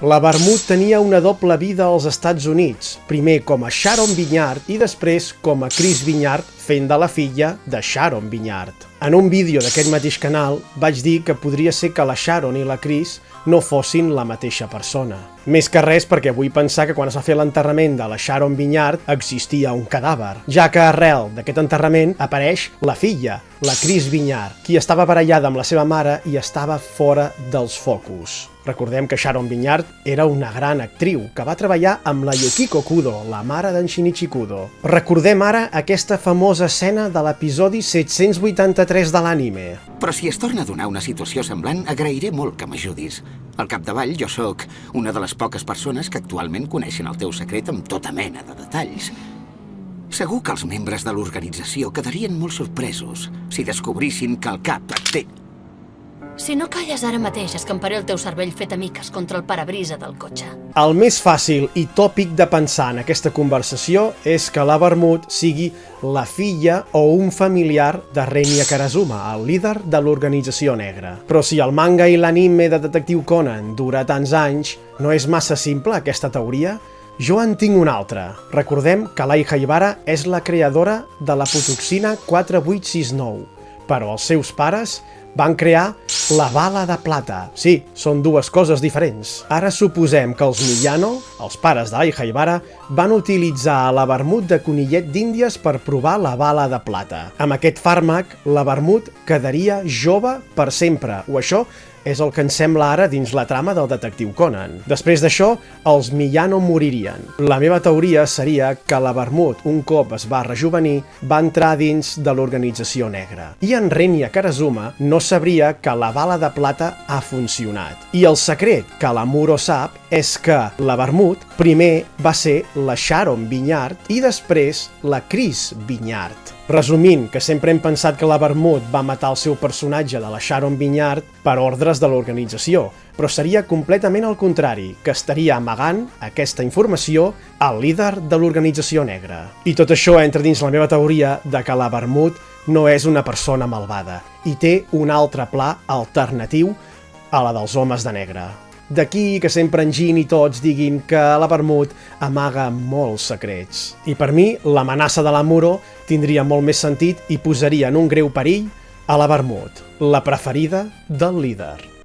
La vermut tenia una doble vida als Estats Units, primer com a Sharon Vinyard i després com a Chris Vinyard, fent de la filla de Sharon Vinyard. En un vídeo d'aquest mateix canal vaig dir que podria ser que la Sharon i la Chris no fossin la mateixa persona. Més que res perquè vull pensar que quan es va fer l'enterrament de la Sharon Vinyard existia un cadàver, ja que arrel d'aquest enterrament apareix la filla, la Chris Vinyard, qui estava barallada amb la seva mare i estava fora dels focus. Recordem que Sharon Vinyard era una gran actriu que va treballar amb la Yukiko Kudo, la mare d'en Shinichi Kudo. Recordem ara aquesta famosa escena de l'episodi 783 de l'anime. Però si es torna a donar una situació semblant, agrairé molt que m'ajudis. Al capdavall, jo sóc una de les poques persones que actualment coneixen el teu secret amb tota mena de detalls. Segur que els membres de l'organització quedarien molt sorpresos si descobrissin que el cap et té. Si no calles ara mateix, escamparé el teu cervell fet a miques contra el parabrisa del cotxe. El més fàcil i tòpic de pensar en aquesta conversació és que la vermut sigui la filla o un familiar de Renya Karasuma, el líder de l'organització negra. Però si el manga i l'anime de Detectiu Conan dura tants anys, no és massa simple aquesta teoria? Jo en tinc una altra. Recordem que l'Ai Haibara és la creadora de la potoxina 4869, però els seus pares van crear la bala de plata. Sí, són dues coses diferents. Ara suposem que els Miyano, els pares de l'Ai Haibara, van utilitzar la vermut de conillet d'Índies per provar la bala de plata. Amb aquest fàrmac, la vermut quedaria jove per sempre, o això és el que ens sembla ara dins la trama del Detectiu Conan. Després d'això, els Miyano moririen. La meva teoria seria que la vermut, un cop es va rejuvenir, va entrar dins de l'organització negra. I en Renya Karasuma no sabria que la bala de plata ha funcionat. I el secret que l'Amuro sap és que la vermut primer va ser la Sharon Vinyard i després la Chris Vinyard. Resumint, que sempre hem pensat que la vermut va matar el seu personatge de la Sharon Vinyard per ordres de l'organització, però seria completament al contrari, que estaria amagant aquesta informació al líder de l'organització negra. I tot això entra dins la meva teoria de que la vermut no és una persona malvada i té un altre pla alternatiu a la dels homes de negre. D'aquí que sempre en Jin i tots diguin que la vermut amaga molts secrets. I per mi, l'amenaça de l'Amuro tindria molt més sentit i posaria en un greu perill a la vermut, la preferida del líder.